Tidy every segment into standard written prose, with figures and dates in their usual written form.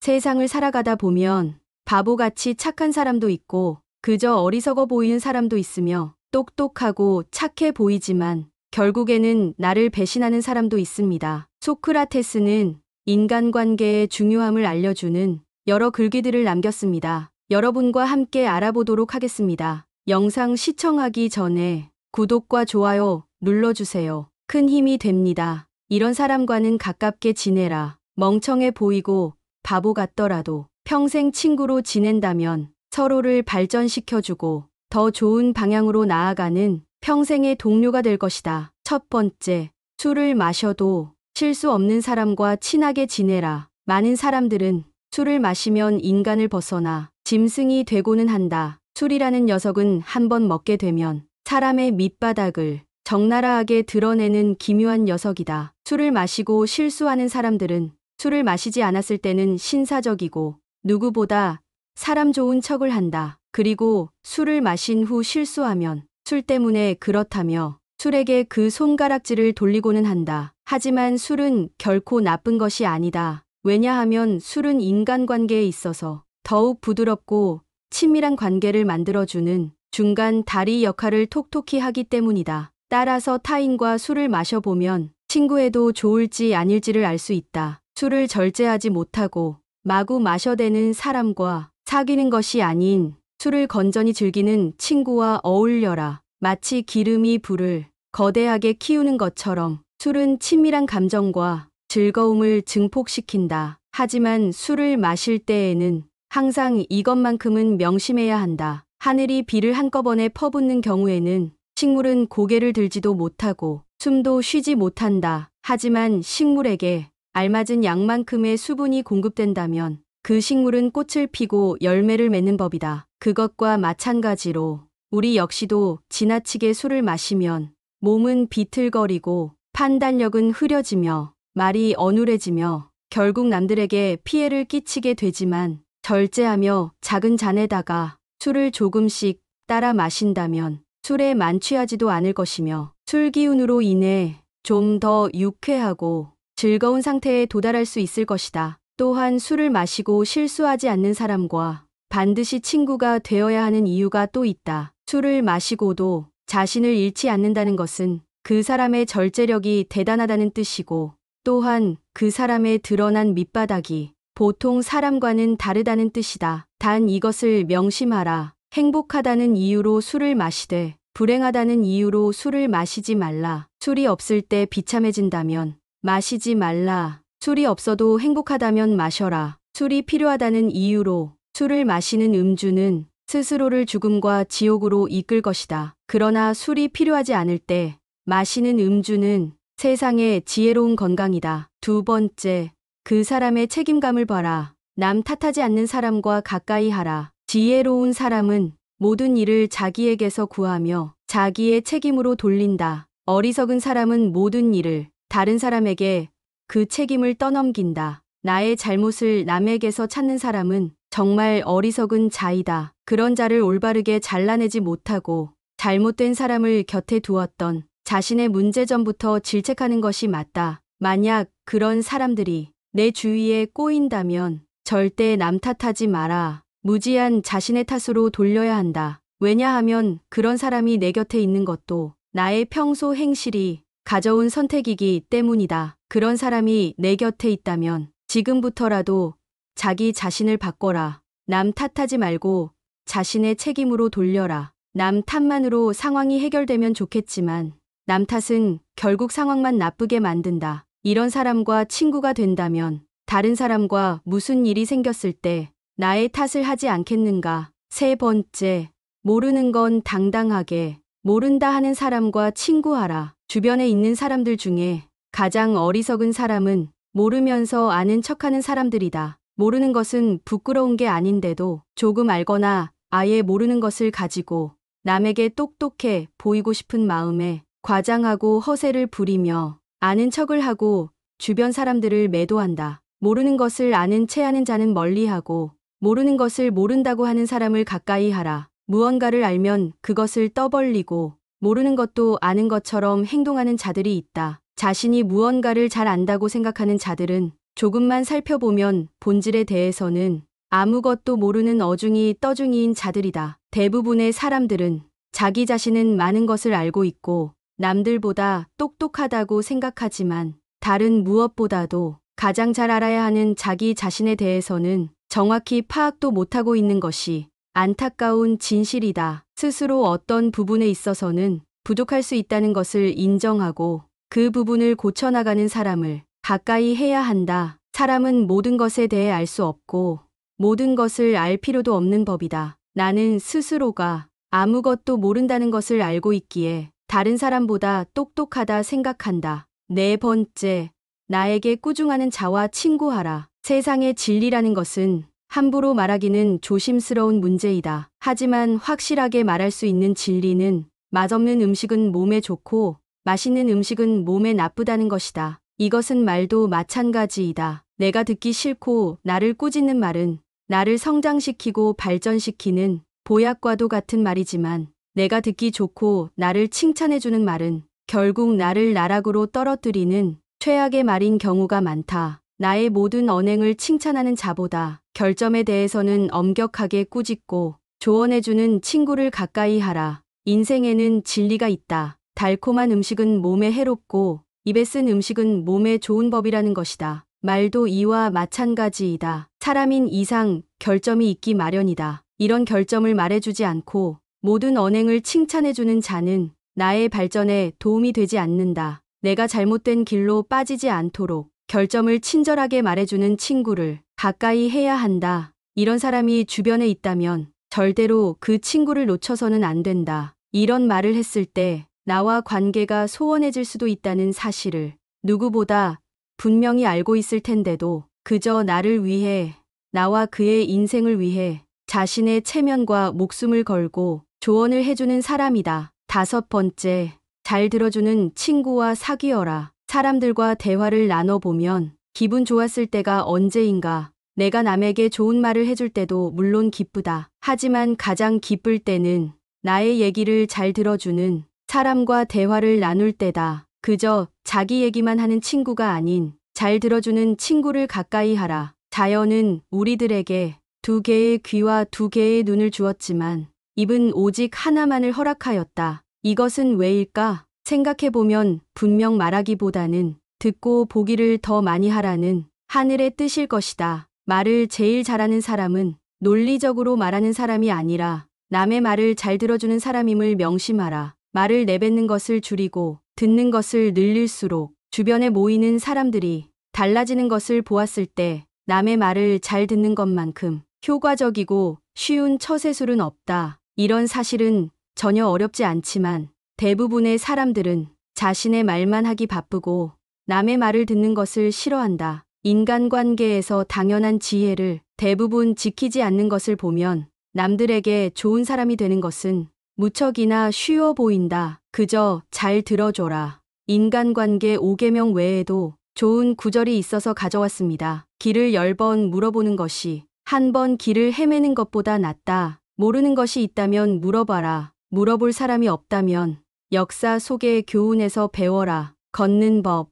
세상을 살아가다 보면 바보같이 착한 사람도 있고 그저 어리석어 보이는 사람도 있으며 똑똑하고 착해 보이지만 결국에는 나를 배신하는 사람도 있습니다. 소크라테스는 인간관계의 중요함을 알려주는 여러 글귀들을 남겼습니다. 여러분과 함께 알아보도록 하겠습니다. 영상 시청하기 전에 구독과 좋아요 눌러주세요. 큰 힘이 됩니다. 이런 사람과는 가깝게 지내라. 멍청해 보이고 바보 같더라도 평생 친구로 지낸다면 서로를 발전시켜주고 더 좋은 방향으로 나아가는 평생의 동료가 될 것이다. 첫 번째, 술을 마셔도 실수 없는 사람과 친하게 지내라. 많은 사람들은 술을 마시면 인간을 벗어나 짐승이 되고는 한다. 술이라는 녀석은 한번 먹게 되면 사람의 밑바닥을 적나라하게 드러내는 기묘한 녀석이다. 술을 마시고 실수하는 사람들은 술을 마시지 않았을 때는 신사적이고 누구보다 사람 좋은 척을 한다. 그리고 술을 마신 후 실수하면 술 때문에 그렇다며 술에게 그 손가락질을 돌리고는 한다. 하지만 술은 결코 나쁜 것이 아니다. 왜냐하면 술은 인간관계에 있어서 더욱 부드럽고 친밀한 관계를 만들어주는 중간 다리 역할을 톡톡히 하기 때문이다. 따라서 타인과 술을 마셔보면 친구해도 좋을지 아닐지를 알 수 있다. 술을 절제하지 못하고 마구 마셔대는 사람과 사귀는 것이 아닌 술을 건전히 즐기는 친구와 어울려라. 마치 기름이 불을 거대하게 키우는 것처럼 술은 친밀한 감정과 즐거움을 증폭시킨다. 하지만 술을 마실 때에는 항상 이것만큼은 명심해야 한다. 하늘이 비를 한꺼번에 퍼붓는 경우에는 식물은 고개를 들지도 못하고 숨도 쉬지 못한다. 하지만 식물에게 알맞은 양만큼의 수분이 공급된다면 그 식물은 꽃을 피고 열매를 맺는 법이다. 그것과 마찬가지로 우리 역시도 지나치게 술을 마시면 몸은 비틀거리고 판단력은 흐려지며 말이 어눌해지며 결국 남들에게 피해를 끼치게 되지만 절제하며 작은 잔에다가 술을 조금씩 따라 마신다면 술에 만취하지도 않을 것이며 술 기운으로 인해 좀 더 유쾌하고 즐거운 상태에 도달할 수 있을 것이다. 또한 술을 마시고 실수하지 않는 사람과 반드시 친구가 되어야 하는 이유가 또 있다. 술을 마시고도 자신을 잃지 않는다는 것은 그 사람의 절제력이 대단하다는 뜻이고 또한 그 사람의 드러난 밑바닥이 보통 사람과는 다르다는 뜻이다. 단 이것을 명심하라. 행복하다는 이유로 술을 마시되 불행하다는 이유로 술을 마시지 말라. 술이 없을 때 비참해진다면 마시지 말라. 술이 없어도 행복하다면 마셔라. 술이 필요하다는 이유로 술을 마시는 음주는 스스로를 죽음과 지옥으로 이끌 것이다. 그러나 술이 필요하지 않을 때 마시는 음주는 세상의 지혜로운 건강이다. 두 번째, 그 사람의 책임감을 봐라. 남 탓하지 않는 사람과 가까이 하라. 지혜로운 사람은 모든 일을 자기에게서 구하며 자기의 책임으로 돌린다. 어리석은 사람은 모든 일을 다른 사람에게 그 책임을 떠넘긴다. 나의 잘못을 남에게서 찾는 사람은 정말 어리석은 자이다. 그런 자를 올바르게 잘라내지 못하고 잘못된 사람을 곁에 두었던 자신의 문제점부터 질책하는 것이 맞다. 만약 그런 사람들이 내 주위에 꼬인다면 절대 남 탓하지 마라. 무지한 자신의 탓으로 돌려야 한다. 왜냐하면 그런 사람이 내 곁에 있는 것도 나의 평소 행실이 가져온 선택이기 때문이다. 그런 사람이 내 곁에 있다면 지금부터라도 자기 자신을 바꿔라. 남 탓하지 말고 자신의 책임으로 돌려라. 남 탓만으로 상황이 해결되면 좋겠지만 남 탓은 결국 상황만 나쁘게 만든다. 이런 사람과 친구가 된다면 다른 사람과 무슨 일이 생겼을 때 나의 탓을 하지 않겠는가. 세 번째, 모르는 건 당당하게 모른다 하는 사람과 친구하라. 주변에 있는 사람들 중에 가장 어리석은 사람은 모르면서 아는 척하는 사람들이다. 모르는 것은 부끄러운 게 아닌데도 조금 알거나 아예 모르는 것을 가지고 남에게 똑똑해 보이고 싶은 마음에 과장하고 허세를 부리며 아는 척을 하고 주변 사람들을 매도한다. 모르는 것을 아는 체 하는 자는 멀리하고 모르는 것을 모른다고 하는 사람을 가까이 하라. 무언가를 알면 그것을 떠벌리고 모르는 것도 아는 것처럼 행동하는 자들이 있다. 자신이 무언가를 잘 안다고 생각하는 자들은 조금만 살펴보면 본질에 대해서는 아무것도 모르는 어중이 떠중이인 자들이다. 대부분의 사람들은 자기 자신은 많은 것을 알고 있고 남들보다 똑똑하다고 생각하지만 다른 무엇보다도 가장 잘 알아야 하는 자기 자신에 대해서는 정확히 파악도 못하고 있는 것이 안타까운 진실이다. 스스로 어떤 부분에 있어서는 부족할 수 있다는 것을 인정하고 그 부분을 고쳐나가는 사람을 가까이 해야 한다. 사람은 모든 것에 대해 알 수 없고 모든 것을 알 필요도 없는 법이다. 나는 스스로가 아무것도 모른다는 것을 알고 있기에 다른 사람보다 똑똑하다 생각한다. 네 번째, 나에게 꾸중하는 자와 친구하라. 세상의 진리라는 것은 함부로 말하기는 조심스러운 문제이다. 하지만 확실하게 말할 수 있는 진리는 맛없는 음식은 몸에 좋고 맛있는 음식은 몸에 나쁘다는 것이다. 이것은 말도 마찬가지이다. 내가 듣기 싫고 나를 꾸짖는 말은 나를 성장시키고 발전시키는 보약과도 같은 말이지만 내가 듣기 좋고 나를 칭찬해주는 말은 결국 나를 나락으로 떨어뜨리는 최악의 말인 경우가 많다. 나의 모든 언행을 칭찬하는 자보다 결점에 대해서는 엄격하게 꾸짖고 조언해주는 친구를 가까이 하라. 인생에는 진리가 있다. 달콤한 음식은 몸에 해롭고 입에 쓴 음식은 몸에 좋은 법이라는 것이다. 말도 이와 마찬가지이다. 사람인 이상 결점이 있기 마련이다. 이런 결점을 말해주지 않고 모든 언행을 칭찬해주는 자는 나의 발전에 도움이 되지 않는다. 내가 잘못된 길로 빠지지 않도록 결점을 친절하게 말해주는 친구를 가까이 해야 한다. 이런 사람이 주변에 있다면 절대로 그 친구를 놓쳐서는 안 된다. 이런 말을 했을 때 나와 관계가 소원해질 수도 있다는 사실을 누구보다 분명히 알고 있을 텐데도 그저 나를 위해, 나와 그의 인생을 위해 자신의 체면과 목숨을 걸고 조언을 해주는 사람이다. 다섯 번째, 잘 들어주는 친구와 사귀어라. 사람들과 대화를 나눠보면 기분 좋았을 때가 언제인가. 내가 남에게 좋은 말을 해줄 때도 물론 기쁘다. 하지만 가장 기쁠 때는 나의 얘기를 잘 들어주는 사람과 대화를 나눌 때다. 그저 자기 얘기만 하는 친구가 아닌 잘 들어주는 친구를 가까이 하라. 자연은 우리들에게 두 개의 귀와 두 개의 눈을 주었지만 입은 오직 하나만을 허락하였다. 이것은 왜일까? 생각해보면 분명 말하기보다는 듣고 보기를 더 많이 하라는 하늘의 뜻일 것이다. 말을 제일 잘하는 사람은 논리적으로 말하는 사람이 아니라 남의 말을 잘 들어주는 사람임을 명심하라. 말을 내뱉는 것을 줄이고 듣는 것을 늘릴수록 주변에 모이는 사람들이 달라지는 것을 보았을 때 남의 말을 잘 듣는 것만큼 효과적이고 쉬운 처세술은 없다. 이런 사실은 전혀 어렵지 않지만 대부분의 사람들은 자신의 말만 하기 바쁘고 남의 말을 듣는 것을 싫어한다. 인간관계에서 당연한 지혜를 대부분 지키지 않는 것을 보면 남들에게 좋은 사람이 되는 것은 무척이나 쉬워 보인다. 그저 잘 들어줘라. 인간관계 5계명 외에도 좋은 구절이 있어서 가져왔습니다. 길을 10번 물어보는 것이 한 번 길을 헤매는 것보다 낫다. 모르는 것이 있다면 물어봐라. 물어볼 사람이 없다면 역사 속의 교훈에서 배워라. 걷는 법,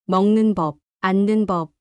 먹는 법, 앉는 법,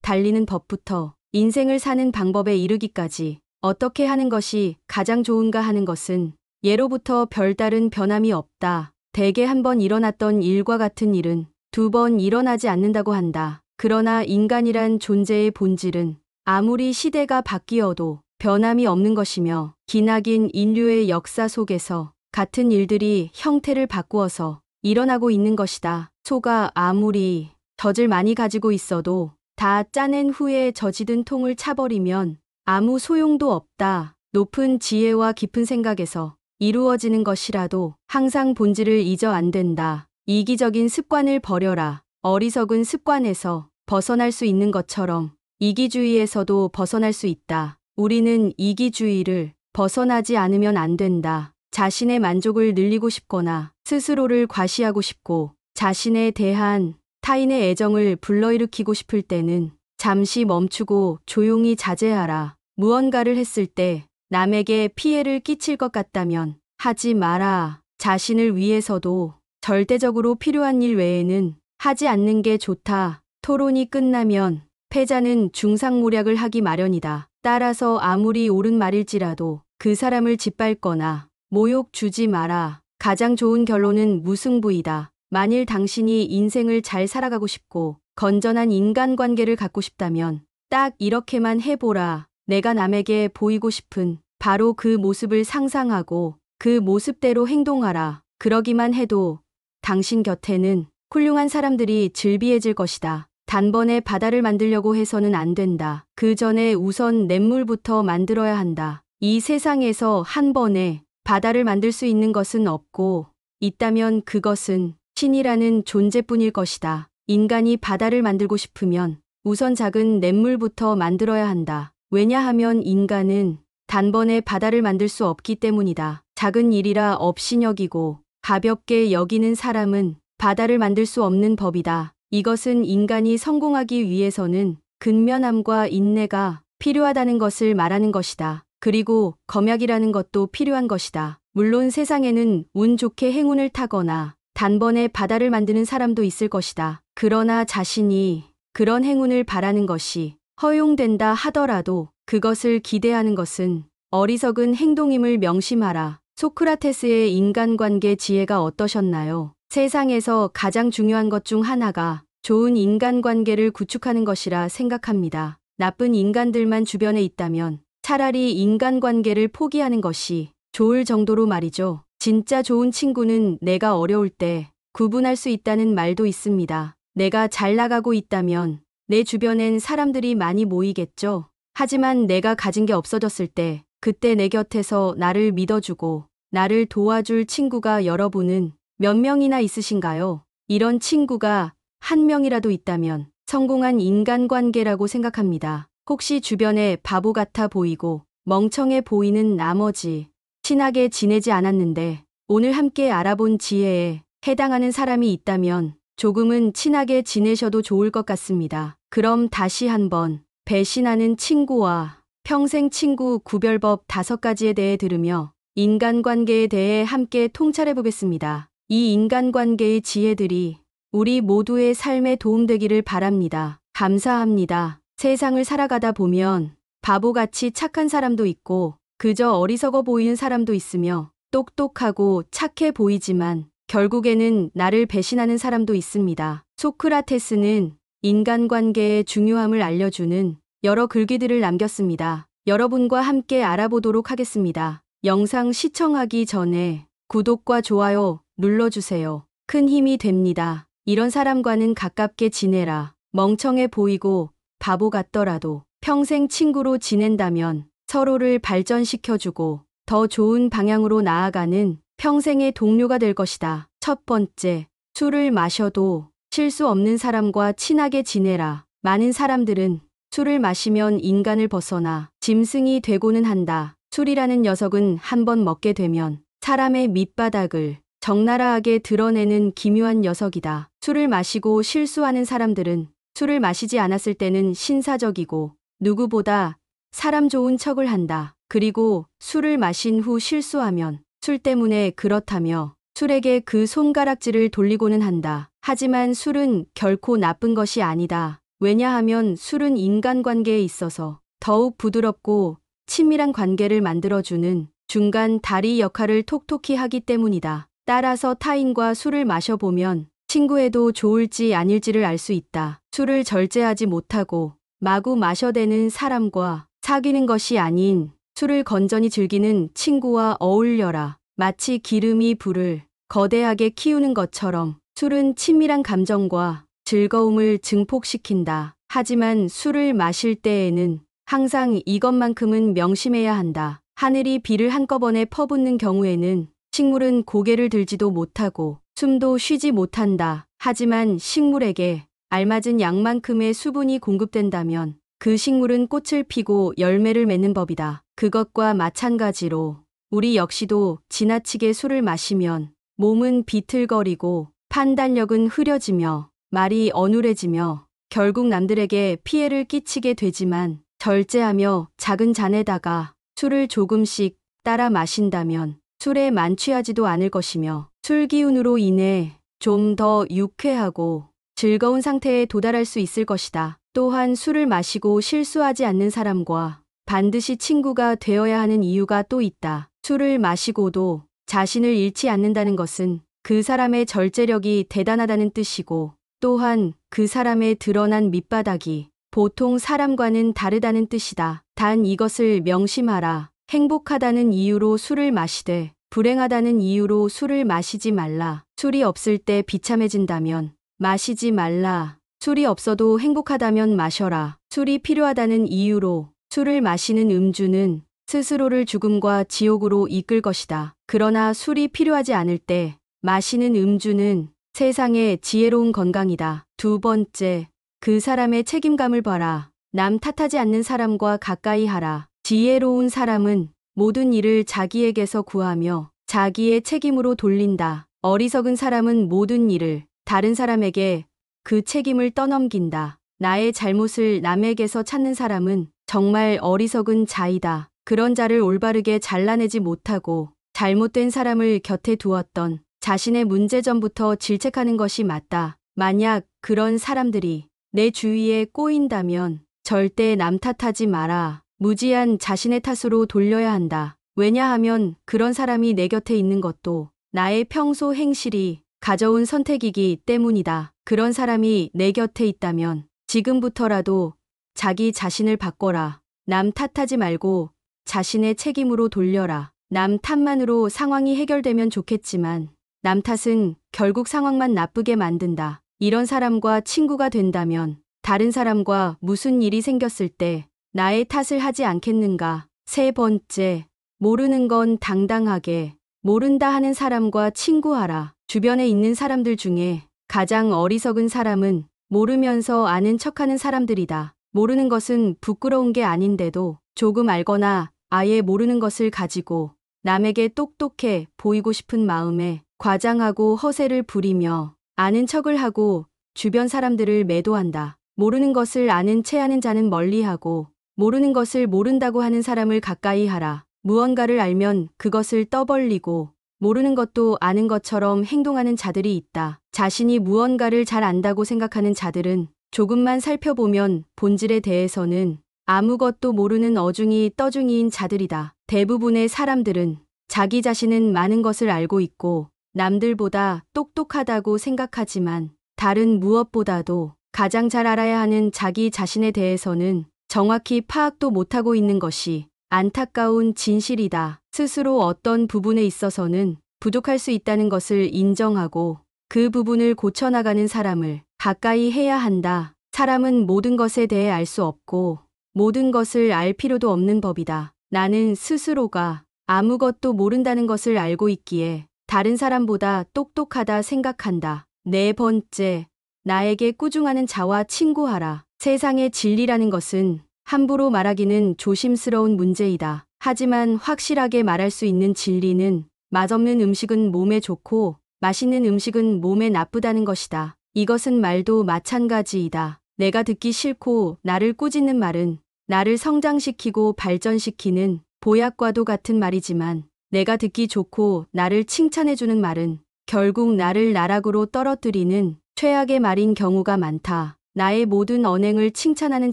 달리는 법부터 인생을 사는 방법에 이르기까지 어떻게 하는 것이 가장 좋은가 하는 것은 예로부터 별다른 변함이 없다. 대개 한 번 일어났던 일과 같은 일은 두 번 일어나지 않는다고 한다. 그러나 인간이란 존재의 본질은 아무리 시대가 바뀌어도 변함이 없는 것이며 기나긴 인류의 역사 속에서 같은 일들이 형태를 바꾸어서 일어나고 있는 것이다. 소가 아무리 젖을 많이 가지고 있어도 다 짜낸 후에 젖이든 통을 차버리면 아무 소용도 없다. 높은 지혜와 깊은 생각에서 이루어지는 것이라도 항상 본질을 잊어 안 된다. 이기적인 습관을 버려라. 어리석은 습관에서 벗어날 수 있는 것처럼 이기주의에서도 벗어날 수 있다. 우리는 이기주의를 벗어나지 않으면 안 된다. 자신의 만족을 늘리고 싶거나 스스로를 과시하고 싶고 자신에 대한 타인의 애정을 불러일으키고 싶을 때는 잠시 멈추고 조용히 자제하라. 무언가를 했을 때 남에게 피해를 끼칠 것 같다면 하지 마라. 자신을 위해서도 절대적으로 필요한 일 외에는 하지 않는 게 좋다. 토론이 끝나면 패자는 중상모략을 하기 마련이다. 따라서 아무리 옳은 말일지라도 그 사람을 짓밟거나 모욕 주지 마라. 가장 좋은 결론은 무승부이다. 만일 당신이 인생을 잘 살아가고 싶고 건전한 인간관계를 갖고 싶다면 딱 이렇게만 해보라. 내가 남에게 보이고 싶은 바로 그 모습을 상상하고 그 모습대로 행동하라. 그러기만 해도 당신 곁에는 훌륭한 사람들이 즐비해질 것이다. 단번에 바다를 만들려고 해서는 안 된다. 그 전에 우선 냇물부터 만들어야 한다. 이 세상에서 한 번에 바다를 만들 수 있는 것은 없고 있다면 그것은 신이라는 존재뿐일 것이다. 인간이 바다를 만들고 싶으면 우선 작은 냇물부터 만들어야 한다. 왜냐하면 인간은 단번에 바다를 만들 수 없기 때문이다. 작은 일이라 업신여기고 가볍게 여기는 사람은 바다를 만들 수 없는 법이다. 이것은 인간이 성공하기 위해서는 근면함과 인내가 필요하다는 것을 말하는 것이다. 그리고 검약이라는 것도 필요한 것이다. 물론 세상에는 운 좋게 행운을 타거나 단번에 바다를 만드는 사람도 있을 것이다. 그러나 자신이 그런 행운을 바라는 것이 허용된다 하더라도 그것을 기대하는 것은 어리석은 행동임을 명심하라. 소크라테스의 인간관계 지혜가 어떠셨나요? 세상에서 가장 중요한 것 중 하나가 좋은 인간관계를 구축하는 것이라 생각합니다. 나쁜 인간들만 주변에 있다면 차라리 인간관계를 포기하는 것이 좋을 정도로 말이죠. 진짜 좋은 친구는 내가 어려울 때 구분할 수 있다는 말도 있습니다. 내가 잘 나가고 있다면 내 주변엔 사람들이 많이 모이겠죠. 하지만 내가 가진 게 없어졌을 때 그때 내 곁에서 나를 믿어주고 나를 도와줄 친구가 여러분은 몇 명이나 있으신가요? 이런 친구가 한 명이라도 있다면 성공한 인간관계라고 생각합니다. 혹시 주변에 바보 같아 보이고 멍청해 보이는 나머지 친하게 지내지 않았는데 오늘 함께 알아본 지혜에 해당하는 사람이 있다면 조금은 친하게 지내셔도 좋을 것 같습니다. 그럼 다시 한번 배신하는 친구와 평생 친구 구별법 5가지에 대해 들으며 인간관계에 대해 함께 통찰해 보겠습니다. 이 인간관계의 지혜들이 우리 모두의 삶에 도움되기를 바랍니다. 감사합니다. 세상을 살아가다 보면 바보같이 착한 사람도 있고 그저 어리석어 보이는 사람도 있으며 똑똑하고 착해 보이지만 결국에는 나를 배신하는 사람도 있습니다. 소크라테스는 인간관계의 중요함을 알려주는 여러 글귀들을 남겼습니다. 여러분과 함께 알아보도록 하겠습니다. 영상 시청하기 전에 구독과 좋아요 눌러주세요. 큰 힘이 됩니다. 이런 사람과는 가깝게 지내라. 멍청해 보이고 바보 같더라도 평생 친구로 지낸다면 서로를 발전시켜주고 더 좋은 방향으로 나아가는 평생의 동료가 될 것이다. 첫 번째, 술을 마셔도 실수 없는 사람과 친하게 지내라. 많은 사람들은 술을 마시면 인간을 벗어나 짐승이 되고는 한다. 술이라는 녀석은 한번 먹게 되면 사람의 밑바닥을 적나라하게 드러내는 기묘한 녀석이다. 술을 마시고 실수하는 사람들은 술을 마시지 않았을 때는 신사적이고 누구보다 사람 좋은 척을 한다. 그리고 술을 마신 후 실수하면 술 때문에 그렇다며 술에게 그 손가락질을 돌리고는 한다. 하지만 술은 결코 나쁜 것이 아니다. 왜냐하면 술은 인간관계에 있어서 더욱 부드럽고 친밀한 관계를 만들어주는 중간 다리 역할을 톡톡히 하기 때문이다. 따라서 타인과 술을 마셔보면 친구해도 좋을지 아닐지를 알 수 있다. 술을 절제하지 못하고 마구 마셔대는 사람과 사귀는 것이 아닌 술을 건전히 즐기는 친구와 어울려라. 마치 기름이 불을 거대하게 키우는 것처럼 술은 친밀한 감정과 즐거움을 증폭시킨다. 하지만 술을 마실 때에는 항상 이것만큼은 명심해야 한다. 하늘이 비를 한꺼번에 퍼붓는 경우에는 식물은 고개를 들지도 못하고 숨도 쉬지 못한다. 하지만 식물에게 알맞은 양만큼의 수분이 공급된다면 그 식물은 꽃을 피고 열매를 맺는 법이다. 그것과 마찬가지로 우리 역시도 지나치게 술을 마시면 몸은 비틀거리고 판단력은 흐려지며 말이 어눌해지며 결국 남들에게 피해를 끼치게 되지만 절제하며 작은 잔에다가 술을 조금씩 따라 마신다면 술에 만취하지도 않을 것이며 술 기운으로 인해 좀 더 유쾌하고 즐거운 상태에 도달할 수 있을 것이다. 또한 술을 마시고 실수하지 않는 사람과 반드시 친구가 되어야 하는 이유가 또 있다. 술을 마시고도 자신을 잃지 않는다는 것은 그 사람의 절제력이 대단하다는 뜻이고, 또한 그 사람의 드러난 밑바닥이 보통 사람과는 다르다는 뜻이다. 단 이것을 명심하라. 행복하다는 이유로 술을 마시되 불행하다는 이유로 술을 마시지 말라. 술이 없을 때 비참해진다면 마시지 말라. 술이 없어도 행복하다면 마셔라. 술이 필요하다는 이유로 술을 마시는 음주는 스스로를 죽음과 지옥으로 이끌 것이다. 그러나 술이 필요하지 않을 때 마시는 음주는 세상의 지혜로운 건강이다. 두 번째, 그 사람의 책임감을 봐라. 남 탓하지 않는 사람과 가까이 하라. 지혜로운 사람은 모든 일을 자기에게서 구하며 자기의 책임으로 돌린다. 어리석은 사람은 모든 일을 다른 사람에게 그 책임을 떠넘긴다. 나의 잘못을 남에게서 찾는 사람은 정말 어리석은 자이다. 그런 자를 올바르게 잘라내지 못하고 잘못된 사람을 곁에 두었던 자신의 문제점부터 질책하는 것이 맞다. 만약 그런 사람들이 내 주위에 꼬인다면 절대 남 탓하지 마라. 무지한 자신의 탓으로 돌려야 한다. 왜냐하면 그런 사람이 내 곁에 있는 것도 나의 평소 행실이 가져온 선택이기 때문이다. 그런 사람이 내 곁에 있다면 지금부터라도 자기 자신을 바꿔라. 남 탓하지 말고 자신의 책임으로 돌려라. 남 탓만으로 상황이 해결되면 좋겠지만 남 탓은 결국 상황만 나쁘게 만든다. 이런 사람과 친구가 된다면 다른 사람과 무슨 일이 생겼을 때 나의 탓을 하지 않겠는가. 세 번째, 모르는 건 당당하게 모른다 하는 사람과 친구하라. 주변에 있는 사람들 중에 가장 어리석은 사람은 모르면서 아는 척하는 사람들이다. 모르는 것은 부끄러운 게 아닌데도 조금 알거나 아예 모르는 것을 가지고 남에게 똑똑해 보이고 싶은 마음에 과장하고 허세를 부리며 아는 척을 하고 주변 사람들을 매도한다. 모르는 것을 아는 체 하는 자는 멀리하고 모르는 것을 모른다고 하는 사람을 가까이 하라. 무언가를 알면 그것을 떠벌리고 모르는 것도 아는 것처럼 행동하는 자들이 있다. 자신이 무언가를 잘 안다고 생각하는 자들은 조금만 살펴보면 본질에 대해서는 아무것도 모르는 어중이 떠중이인 자들이다. 대부분의 사람들은 자기 자신은 많은 것을 알고 있고 남들보다 똑똑하다고 생각하지만 다른 무엇보다도 가장 잘 알아야 하는 자기 자신에 대해서는 정확히 파악도 못하고 있는 것이 안타까운 진실이다. 스스로 어떤 부분에 있어서는 부족할 수 있다는 것을 인정하고 그 부분을 고쳐나가는 사람을 가까이 해야 한다. 사람은 모든 것에 대해 알 수 없고 모든 것을 알 필요도 없는 법이다. 나는 스스로가 아무것도 모른다는 것을 알고 있기에 다른 사람보다 똑똑하다 생각한다. 네 번째, 나에게 꾸중하는 자와 친구하라. 세상의 진리라는 것은 함부로 말하기는 조심스러운 문제이다. 하지만 확실하게 말할 수 있는 진리는 맛없는 음식은 몸에 좋고 맛있는 음식은 몸에 나쁘다는 것이다. 이것은 말도 마찬가지이다. 내가 듣기 싫고 나를 꾸짖는 말은 나를 성장시키고 발전시키는 보약과도 같은 말이지만 내가 듣기 좋고 나를 칭찬해주는 말은 결국 나를 나락으로 떨어뜨리는 최악의 말인 경우가 많다. 나의 모든 언행을 칭찬하는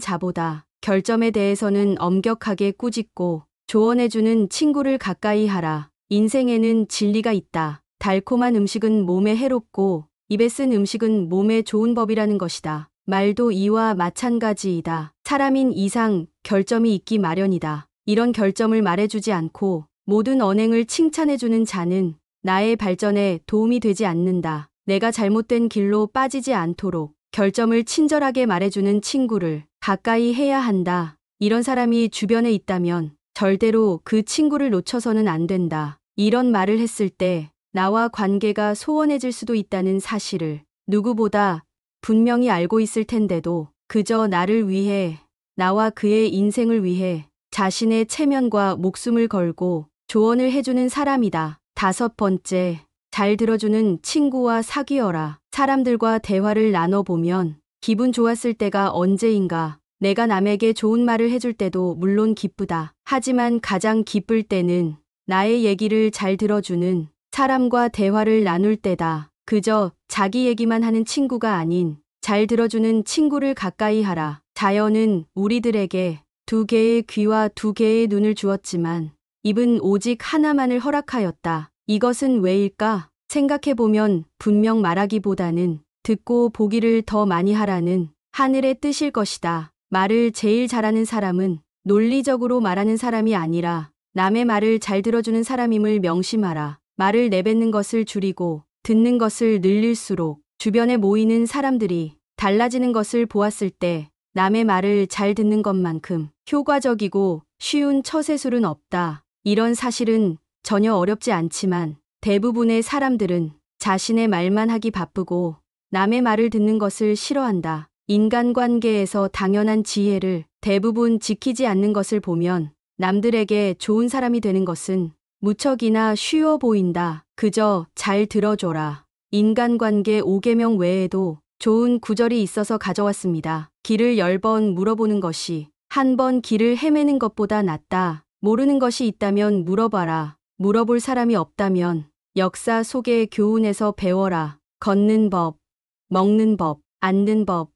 자보다 결점에 대해서는 엄격하게 꾸짖고 조언해주는 친구를 가까이 하라. 인생에는 진리가 있다. 달콤한 음식은 몸에 해롭고 입에 쓴 음식은 몸에 좋은 법이라는 것이다. 말도 이와 마찬가지이다. 사람인 이상 결점이 있기 마련이다. 이런 결점을 말해주지 않고 모든 언행을 칭찬해주는 자는 나의 발전에 도움이 되지 않는다. 내가 잘못된 길로 빠지지 않도록 결점을 친절하게 말해주는 친구를 가까이 해야 한다. 이런 사람이 주변에 있다면 절대로 그 친구를 놓쳐서는 안 된다. 이런 말을 했을 때 나와 관계가 소원해질 수도 있다는 사실을 누구보다 분명히 알고 있을 텐데도 그저 나를 위해, 나와 그의 인생을 위해 자신의 체면과 목숨을 걸고 조언을 해주는 사람이다. 다섯 번째, 잘 들어주는 친구와 사귀어라. 사람들과 대화를 나눠보면 기분 좋았을 때가 언제인가. 내가 남에게 좋은 말을 해줄 때도 물론 기쁘다. 하지만 가장 기쁠 때는 나의 얘기를 잘 들어주는 사람과 대화를 나눌 때다. 그저 자기 얘기만 하는 친구가 아닌 잘 들어주는 친구를 가까이 하라. 자연은 우리들에게 두 개의 귀와 두 개의 눈을 주었지만 입은 오직 하나만을 허락하였다. 이것은 왜일까? 생각해보면 분명 말하기보다는 듣고 보기를 더 많이 하라는 하늘의 뜻일 것이다. 말을 제일 잘하는 사람은 논리적으로 말하는 사람이 아니라 남의 말을 잘 들어주는 사람임을 명심하라. 말을 내뱉는 것을 줄이고 듣는 것을 늘릴수록 주변에 모이는 사람들이 달라지는 것을 보았을 때 남의 말을 잘 듣는 것만큼 효과적이고 쉬운 처세술은 없다. 이런 사실은 전혀 어렵지 않지만 대부분의 사람들은 자신의 말만 하기 바쁘고 남의 말을 듣는 것을 싫어한다. 인간관계에서 당연한 지혜를 대부분 지키지 않는 것을 보면 남들에게 좋은 사람이 되는 것은 무척이나 쉬워 보인다. 그저 잘 들어줘라. 인간관계 5계명 외에도 좋은 구절이 있어서 가져왔습니다. 길을 10번 물어보는 것이 한 번 길을 헤매는 것보다 낫다. 모르는 것이 있다면 물어봐라. 물어볼 사람이 없다면 역사 속의 교훈에서 배워라. 걷는 법, 먹는 법, 앉는 법,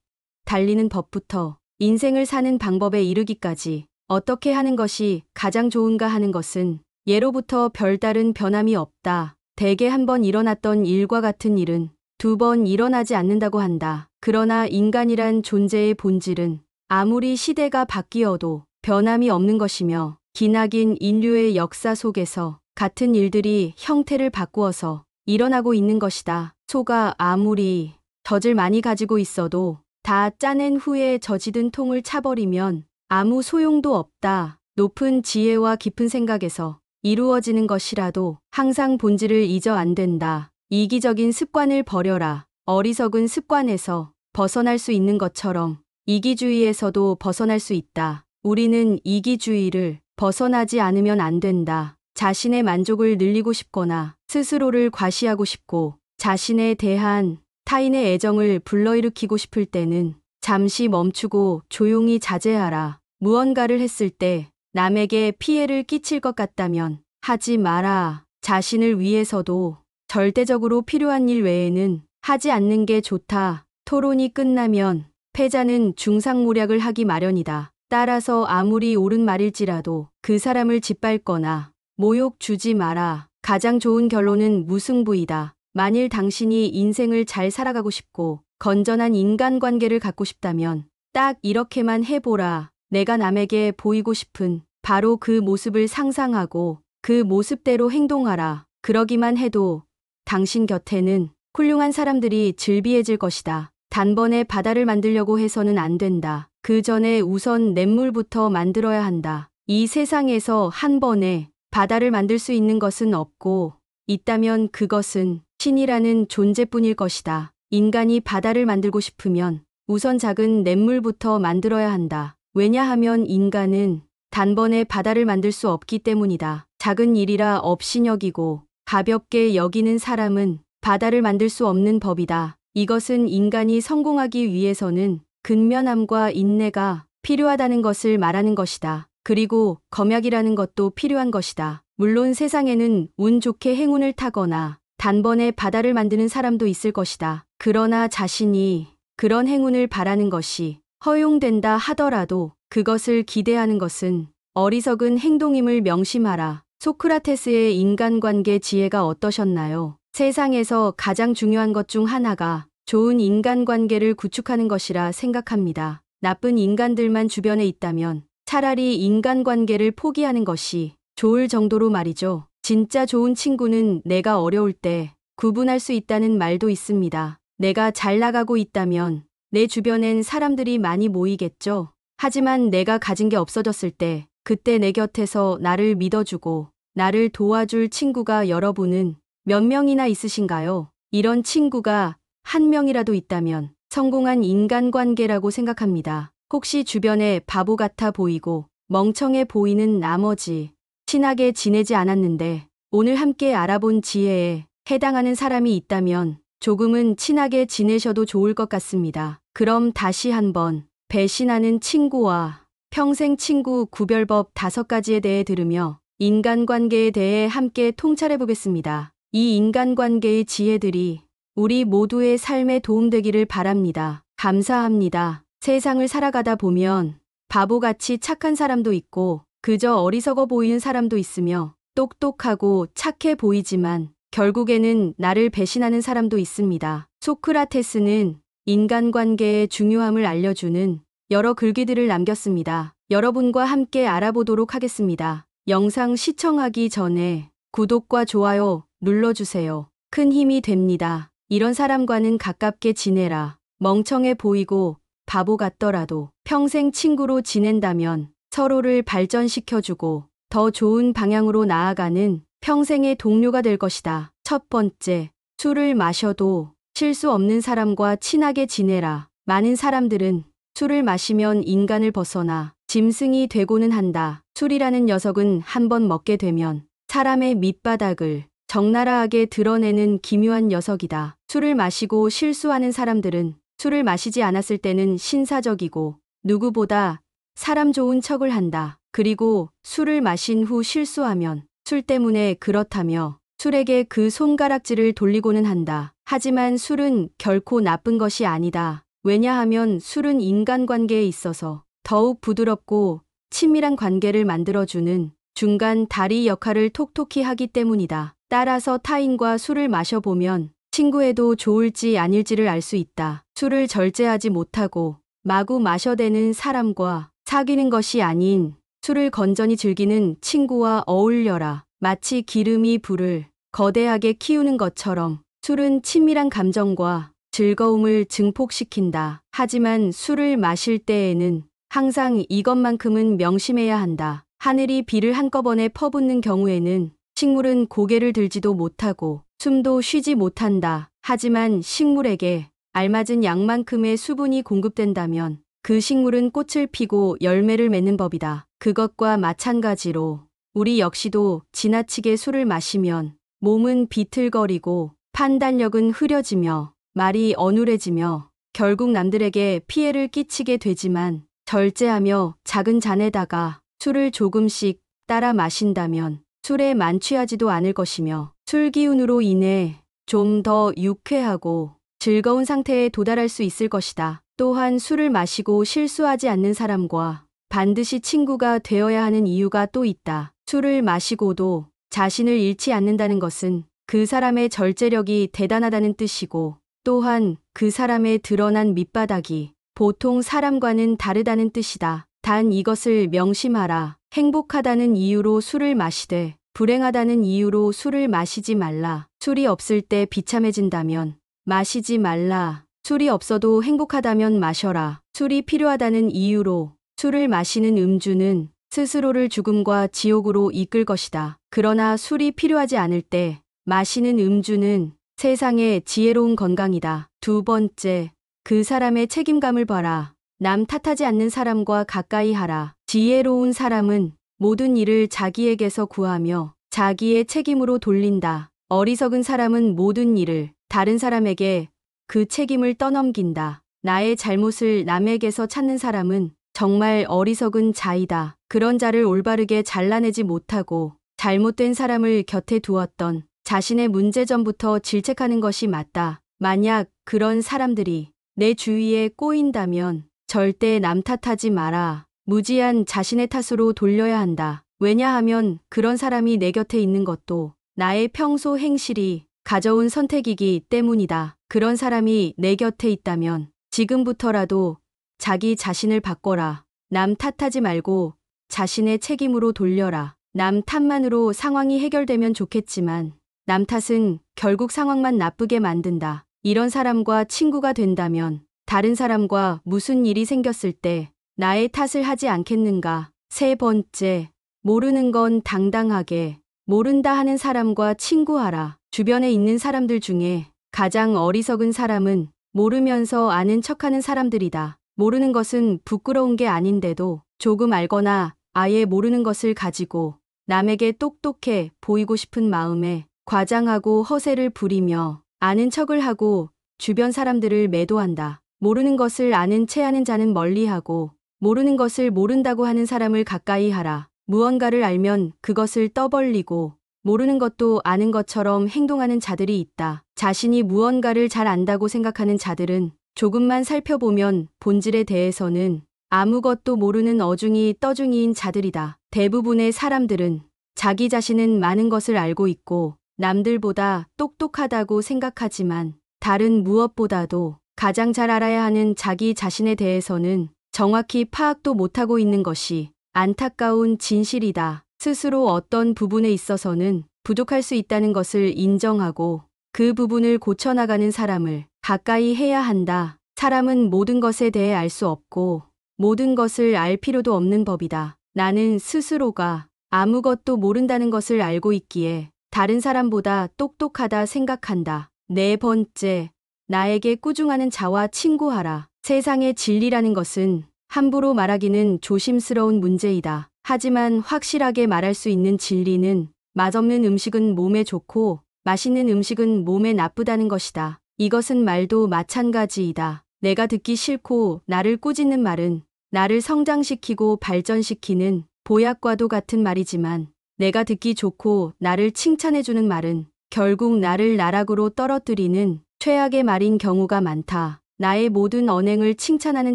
달리는 법부터 인생을 사는 방법에 이르기까지 어떻게 하는 것이 가장 좋은가 하는 것은 예로부터 별다른 변함이 없다. 대개 한 번 일어났던 일과 같은 일은 두 번 일어나지 않는다고 한다. 그러나 인간이란 존재의 본질은 아무리 시대가 바뀌어도 변함이 없는 것이며 기나긴 인류의 역사 속에서 같은 일들이 형태를 바꾸어서 일어나고 있는 것이다. 소가 아무리 젖을 많이 가지고 있어도 다 짜낸 후에 젖이든 통을 차버리면 아무 소용도 없다. 높은 지혜와 깊은 생각에서 이루어지는 것이라도 항상 본질을 잊어 안 된다. 이기적인 습관을 버려라. 어리석은 습관에서 벗어날 수 있는 것처럼 이기주의에서도 벗어날 수 있다. 우리는 이기주의를 벗어나지 않으면 안 된다. 자신의 만족을 늘리고 싶거나 스스로를 과시하고 싶고 자신에 대한 타인의 애정을 불러일으키고 싶을 때는 잠시 멈추고 조용히 자제하라. 무언가를 했을 때 남에게 피해를 끼칠 것 같다면 하지 마라. 자신을 위해서도 절대적으로 필요한 일 외에는 하지 않는 게 좋다. 토론이 끝나면 패자는 중상모략을 하기 마련이다. 따라서 아무리 옳은 말일지라도 그 사람을 짓밟거나 모욕 주지 마라. 가장 좋은 결론은 무승부이다. 만일 당신이 인생을 잘 살아가고 싶고 건전한 인간관계를 갖고 싶다면 딱 이렇게만 해보라. 내가 남에게 보이고 싶은 바로 그 모습을 상상하고 그 모습대로 행동하라. 그러기만 해도 당신 곁에는 훌륭한 사람들이 즐비해질 것이다. 단번에 바다를 만들려고 해서는 안 된다. 그 전에 우선 냇물부터 만들어야 한다. 이 세상에서 한 번에 바다를 만들 수 있는 것은 없고 있다면 그것은 신이라는 존재뿐일 것이다. 인간이 바다를 만들고 싶으면 우선 작은 냇물부터 만들어야 한다. 왜냐하면 인간은 단번에 바다를 만들 수 없기 때문이다. 작은 일이라 업신여기고 가볍게 여기는 사람은 바다를 만들 수 없는 법이다. 이것은 인간이 성공하기 위해서는 근면함과 인내가 필요하다는 것을 말하는 것이다. 그리고 검약이라는 것도 필요한 것이다. 물론 세상에는 운 좋게 행운을 타거나 단번에 바다를 만드는 사람도 있을 것이다. 그러나 자신이 그런 행운을 바라는 것이 허용된다 하더라도 그것을 기대하는 것은 어리석은 행동임을 명심하라. 소크라테스의 인간관계 지혜가 어떠셨나요? 세상에서 가장 중요한 것 중 하나가 좋은 인간관계를 구축하는 것이라 생각합니다. 나쁜 인간들만 주변에 있다면 차라리 인간관계를 포기하는 것이 좋을 정도로 말이죠. 진짜 좋은 친구는 내가 어려울 때 구분할 수 있다는 말도 있습니다. 내가 잘 나가고 있다면 내 주변엔 사람들이 많이 모이겠죠. 하지만 내가 가진 게 없어졌을 때 그때 내 곁에서 나를 믿어주고 나를 도와줄 친구가 여러분은 몇 명이나 있으신가요? 이런 친구가 한 명이라도 있다면 성공한 인간관계라고 생각합니다. 혹시 주변에 바보 같아 보이고 멍청해 보이는 나머지 친하게 지내지 않았는데 오늘 함께 알아본 지혜에 해당하는 사람이 있다면 조금은 친하게 지내셔도 좋을 것 같습니다. 그럼 다시 한번 배신하는 친구와 평생 친구 구별법 5가지에 대해 들으며 인간관계에 대해 함께 통찰해 보겠습니다. 이 인간관계의 지혜들이 우리 모두의 삶에 도움되기를 바랍니다. 감사합니다. 세상을 살아가다 보면 바보같이 착한 사람도 있고 그저 어리석어 보이는 사람도 있으며 똑똑하고 착해 보이지만 결국에는 나를 배신하는 사람도 있습니다. 소크라테스는 인간관계의 중요함을 알려주는 여러 글귀들을 남겼습니다. 여러분과 함께 알아보도록 하겠습니다. 영상 시청하기 전에 구독과 좋아요 눌러주세요. 큰 힘이 됩니다. 이런 사람과는 가깝게 지내라. 멍청해 보이고 바보 같더라도 평생 친구로 지낸다면 서로를 발전시켜주고 더 좋은 방향으로 나아가는 평생의 동료가 될 것이다. 첫 번째, 술을 마셔도 실수 없는 사람과 친하게 지내라. 많은 사람들은 술을 마시면 인간을 벗어나 짐승이 되고는 한다. 술이라는 녀석은 한번 먹게 되면 사람의 밑바닥을 적나라하게 드러내는 기묘한 녀석이다. 술을 마시고 실수하는 사람들은 술을 마시지 않았을 때는 신사적이고 누구보다 사람 좋은 척을 한다. 그리고 술을 마신 후 실수하면 술 때문에 그렇다며 술에게 그 손가락질을 돌리고는 한다. 하지만 술은 결코 나쁜 것이 아니다. 왜냐하면 술은 인간관계에 있어서 더욱 부드럽고 친밀한 관계를 만들어주는 중간 다리 역할을 톡톡히 하기 때문이다. 따라서 타인과 술을 마셔보면 친구해도 좋을지 아닐지를 알 수 있다. 술을 절제하지 못하고 마구 마셔대는 사람과 사귀는 것이 아닌 술을 건전히 즐기는 친구와 어울려라. 마치 기름이 불을 거대하게 키우는 것처럼 술은 친밀한 감정과 즐거움을 증폭시킨다. 하지만 술을 마실 때에는 항상 이것만큼은 명심해야 한다. 하늘이 비를 한꺼번에 퍼붓는 경우에는 식물은 고개를 들지도 못하고 숨도 쉬지 못한다. 하지만 식물에게 알맞은 양만큼의 수분이 공급된다면 그 식물은 꽃을 피고 열매를 맺는 법이다. 그것과 마찬가지로 우리 역시도 지나치게 술을 마시면 몸은 비틀거리고 판단력은 흐려지며 말이 어눌해지며 결국 남들에게 피해를 끼치게 되지만 절제하며 작은 잔에다가 술을 조금씩 따라 마신다면 술에 만취하지도 않을 것이며 술 기운으로 인해 좀 더 유쾌하고 즐거운 상태에 도달할 수 있을 것이다. 또한 술을 마시고 실수하지 않는 사람과 반드시 친구가 되어야 하는 이유가 또 있다. 술을 마시고도 자신을 잃지 않는다는 것은 그 사람의 절제력이 대단하다는 뜻이고 또한 그 사람의 드러난 밑바닥이 보통 사람과는 다르다는 뜻이다. 단 이것을 명심하라. 행복하다는 이유로 술을 마시되 불행하다는 이유로 술을 마시지 말라. 술이 없을 때 비참해진다면 마시지 말라. 술이 없어도 행복하다면 마셔라. 술이 필요하다는 이유로 술을 마시는 음주는 스스로를 죽음과 지옥으로 이끌 것이다. 그러나 술이 필요하지 않을 때 마시는 음주는 세상의 지혜로운 건강이다. 두 번째, 그 사람의 책임감을 봐라. 남 탓하지 않는 사람과 가까이 하라. 지혜로운 사람은 모든 일을 자기에게서 구하며 자기의 책임으로 돌린다. 어리석은 사람은 모든 일을 다른 사람에게 그 책임을 떠넘긴다. 나의 잘못을 남에게서 찾는 사람은 정말 어리석은 자이다. 그런 자를 올바르게 잘라내지 못하고 잘못된 사람을 곁에 두었던 자신의 문제점부터 질책하는 것이 맞다. 만약 그런 사람들이 내 주위에 꼬인다면 절대 남 탓하지 마라. 무지한 자신의 탓으로 돌려야 한다. 왜냐하면 그런 사람이 내 곁에 있는 것도 나의 평소 행실이 가져온 선택이기 때문이다. 그런 사람이 내 곁에 있다면 지금부터라도 자기 자신을 바꿔라. 남 탓하지 말고 자신의 책임으로 돌려라. 남 탓만으로 상황이 해결되면 좋겠지만 남 탓은 결국 상황만 나쁘게 만든다. 이런 사람과 친구가 된다면 다른 사람과 무슨 일이 생겼을 때 나의 탓을 하지 않겠는가. 세 번째, 모르는 건 당당하게 모른다 하는 사람과 친구하라. 주변에 있는 사람들 중에 가장 어리석은 사람은 모르면서 아는 척하는 사람들이다. 모르는 것은 부끄러운 게 아닌데도 조금 알거나 아예 모르는 것을 가지고 남에게 똑똑해 보이고 싶은 마음에 과장하고 허세를 부리며 아는 척을 하고 주변 사람들을 매도한다. 모르는 것을 아는 채 하는 자는 멀리하고 모르는 것을 모른다고 하는 사람을 가까이 하라. 무언가를 알면 그것을 떠벌리고 모르는 것도 아는 것처럼 행동하는 자들이 있다. 자신이 무언가를 잘 안다고 생각하는 자들은 조금만 살펴보면 본질에 대해서는 아무것도 모르는 어중이 떠중이인 자들이다. 대부분의 사람들은 자기 자신은 많은 것을 알고 있고 남들보다 똑똑하다고 생각하지만 다른 무엇보다도 가장 잘 알아야 하는 자기 자신에 대해서는 정확히 파악도 못하고 있는 것이 안타까운 진실이다. 스스로 어떤 부분에 있어서는 부족할 수 있다는 것을 인정하고 그 부분을 고쳐나가는 사람을 가까이 해야 한다. 사람은 모든 것에 대해 알 수 없고 모든 것을 알 필요도 없는 법이다. 나는 스스로가 아무것도 모른다는 것을 알고 있기에 다른 사람보다 똑똑하다 생각한다. 네 번째, 나에게 꾸중하는 자와 친구하라. 세상의 진리라는 것은 함부로 말하기는 조심스러운 문제이다. 하지만 확실하게 말할 수 있는 진리는 맛없는 음식은 몸에 좋고 맛있는 음식은 몸에 나쁘다는 것이다. 이것은 말도 마찬가지이다. 내가 듣기 싫고 나를 꾸짖는 말은 나를 성장시키고 발전시키는 보약과도 같은 말이지만 내가 듣기 좋고 나를 칭찬해주는 말은 결국 나를 나락으로 떨어뜨리는 최악의 말인 경우가 많다. 나의 모든 언행을 칭찬하는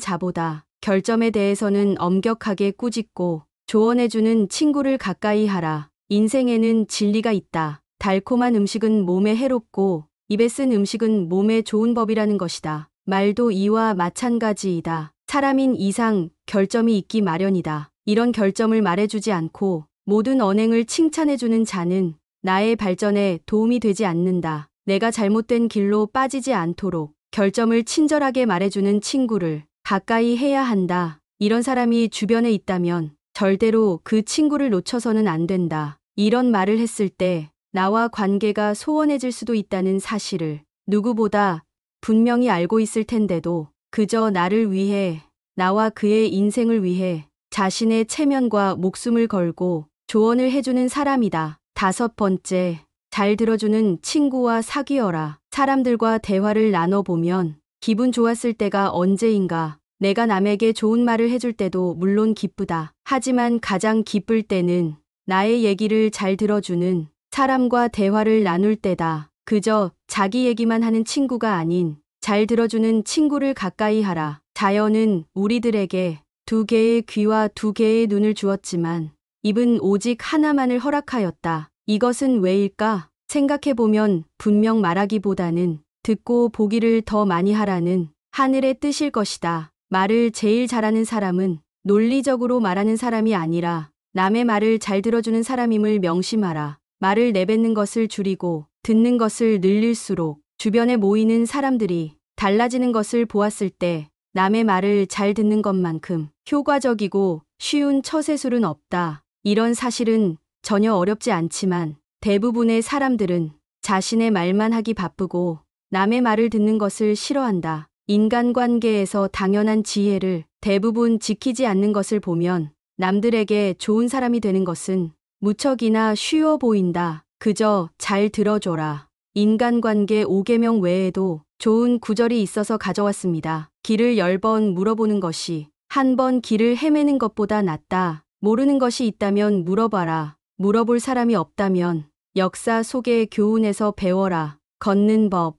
자보다 결점에 대해서는 엄격하게 꾸짖고 조언해주는 친구를 가까이 하라. 인생에는 진리가 있다. 달콤한 음식은 몸에 해롭고 입에 쓴 음식은 몸에 좋은 법이라는 것이다. 말도 이와 마찬가지이다. 사람인 이상 결점이 있기 마련이다. 이런 결점을 말해주지 않고 모든 언행을 칭찬해주는 자는 나의 발전에 도움이 되지 않는다. 내가 잘못된 길로 빠지지 않도록 결점을 친절하게 말해주는 친구를 가까이 해야 한다. 이런 사람이 주변에 있다면 절대로 그 친구를 놓쳐서는 안 된다. 이런 말을 했을 때 나와 관계가 소원해질 수도 있다는 사실을 누구보다 분명히 알고 있을 텐데도 그저 나를 위해, 나와 그의 인생을 위해 자신의 체면과 목숨을 걸고 조언을 해주는 사람이다. 다섯 번째, 잘 들어주는 친구와 사귀어라. 사람들과 대화를 나눠보면 기분 좋았을 때가 언제인가. 내가 남에게 좋은 말을 해줄 때도 물론 기쁘다. 하지만 가장 기쁠 때는 나의 얘기를 잘 들어주는 사람과 대화를 나눌 때다. 그저 자기 얘기만 하는 친구가 아닌 잘 들어주는 친구를 가까이 하라. 자연은 우리들에게 두 개의 귀와 두 개의 눈을 주었지만 입은 오직 하나만을 허락하였다. 이것은 왜일까? 생각해보면 분명 말하기보다는 듣고 보기를 더 많이 하라는 하늘의 뜻일 것이다. 말을 제일 잘하는 사람은 논리적으로 말하는 사람이 아니라 남의 말을 잘 들어주는 사람임을 명심하라. 말을 내뱉는 것을 줄이고 듣는 것을 늘릴수록 주변에 모이는 사람들이 달라지는 것을 보았을 때 남의 말을 잘 듣는 것만큼 효과적이고 쉬운 처세술은 없다. 이런 사실은 전혀 어렵지 않지만 대부분의 사람들은 자신의 말만 하기 바쁘고 남의 말을 듣는 것을 싫어한다. 인간관계에서 당연한 지혜를 대부분 지키지 않는 것을 보면 남들에게 좋은 사람이 되는 것은 무척이나 쉬워 보인다. 그저 잘 들어줘라. 인간관계 5계명 외에도 좋은 구절이 있어서 가져왔습니다. 길을 10번 물어보는 것이 한 번 길을 헤매는 것보다 낫다. 모르는 것이 있다면 물어봐라. 물어볼 사람이 없다면 역사 속의 교훈에서 배워라. 걷는 법,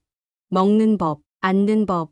먹는 법, 앉는 법,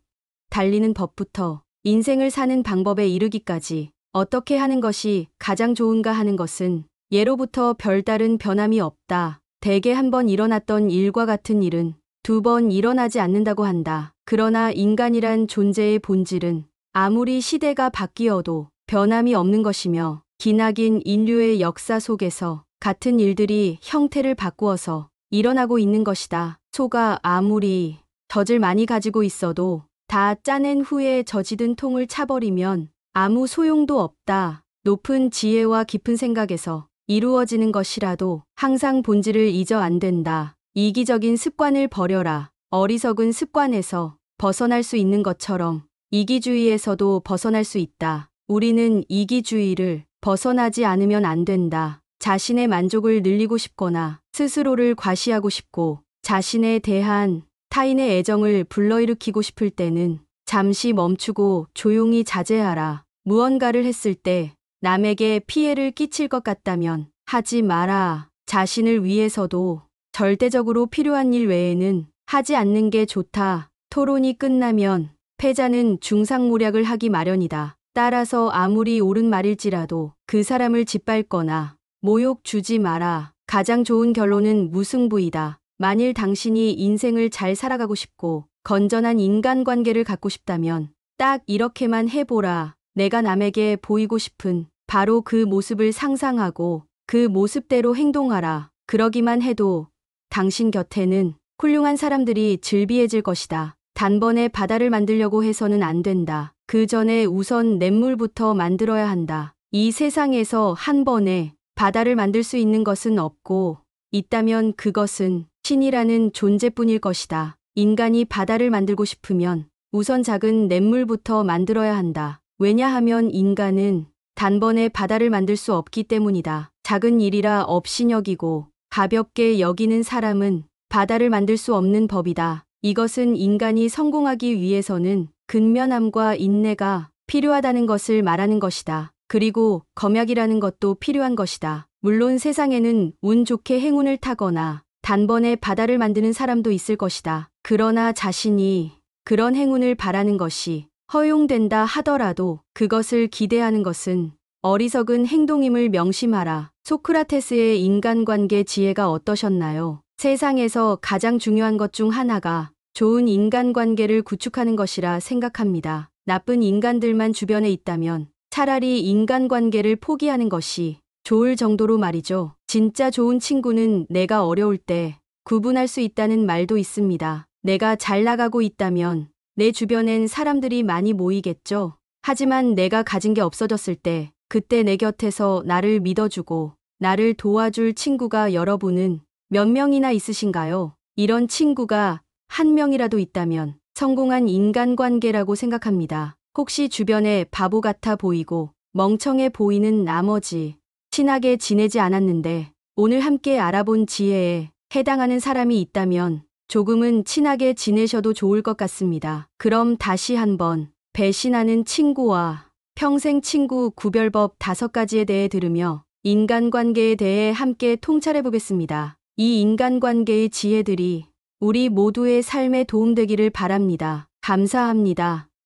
달리는 법부터 인생을 사는 방법에 이르기까지 어떻게 하는 것이 가장 좋은가 하는 것은 예로부터 별다른 변함이 없다. 대개 한 번 일어났던 일과 같은 일은 두 번 일어나지 않는다고 한다. 그러나 인간이란 존재의 본질은 아무리 시대가 바뀌어도 변함이 없는 것이며 기나긴 인류의 역사 속에서 같은 일들이 형태를 바꾸어서 일어나고 있는 것이다. 소가 아무리 젖을 많이 가지고 있어도 다 짜낸 후에 젖이든 통을 차버리면 아무 소용도 없다. 높은 지혜와 깊은 생각에서 이루어지는 것이라도 항상 본질을 잊어 안 된다. 이기적인 습관을 버려라. 어리석은 습관에서 벗어날 수 있는 것처럼 이기주의에서도 벗어날 수 있다. 우리는 이기주의를 벗어나지 않으면 안 된다. 자신의 만족을 늘리고 싶거나 스스로를 과시하고 싶고 자신에 대한 타인의 애정을 불러일으키고 싶을 때는 잠시 멈추고 조용히 자제하라. 무언가를 했을 때 남에게 피해를 끼칠 것 같다면 하지 마라. 자신을 위해서도 절대적으로 필요한 일 외에는 하지 않는 게 좋다. 토론이 끝나면 패자는 중상모략을 하기 마련이다. 따라서 아무리 옳은 말일지라도 그 사람을 짓밟거나 모욕 주지 마라. 가장 좋은 결론은 무승부이다. 만일 당신이 인생을 잘 살아가고 싶고 건전한 인간관계를 갖고 싶다면 딱 이렇게만 해보라. 내가 남에게 보이고 싶은 바로 그 모습을 상상하고 그 모습대로 행동하라. 그러기만 해도 당신 곁에는 훌륭한 사람들이 즐비해질 것이다. 단번에 바다를 만들려고 해서는 안 된다. 그 전에 우선 냇물부터 만들어야 한다. 이 세상에서 한 번에 바다를 만들 수 있는 것은 없고 있다면 그것은 신이라는 존재뿐일 것이다. 인간이 바다를 만들고 싶으면 우선 작은 냇물부터 만들어야 한다. 왜냐하면 인간은 단번에 바다를 만들 수 없기 때문이다. 작은 일이라 업신여기고 가볍게 여기는 사람은 바다를 만들 수 없는 법이다. 이것은 인간이 성공하기 위해서는 근면함과 인내가 필요하다는 것을 말하는 것이다. 그리고 검약이라는 것도 필요한 것이다. 물론 세상에는 운 좋게 행운을 타거나 단번에 바다를 만드는 사람도 있을 것이다. 그러나 자신이 그런 행운을 바라는 것이 허용된다 하더라도 그것을 기대하는 것은 어리석은 행동임을 명심하라. 소크라테스의 인간관계 지혜가 어떠셨나요? 세상에서 가장 중요한 것 중 하나가 좋은 인간관계를 구축하는 것이라 생각합니다. 나쁜 인간들만 주변에 있다면 차라리 인간관계를 포기하는 것이 좋을 정도로 말이죠. 진짜 좋은 친구는 내가 어려울 때 구분할 수 있다는 말도 있습니다. 내가 잘 나가고 있다면 내 주변엔 사람들이 많이 모이겠죠. 하지만 내가 가진 게 없어졌을 때 그때 내 곁에서 나를 믿어주고 나를 도와줄 친구가 여러분은 몇 명이나 있으신가요? 이런 친구가 한 명이라도 있다면 성공한 인간관계라고 생각합니다. 혹시 주변에 바보 같아 보이고 멍청해 보이는 나머지 친하게 지내지 않았는데 오늘 함께 알아본 지혜에 해당하는 사람이 있다면 조금은 친하게 지내셔도 좋을 것 같습니다. 그럼 다시 한번 배신하는 친구와 평생 친구 구별법 5가지에 대해 들으며 인간관계에 대해 함께 통찰해 보겠습니다. 이 인간관계의 지혜들이 우리 모두의 삶에 도움되기를 바랍니다. 감사합니다.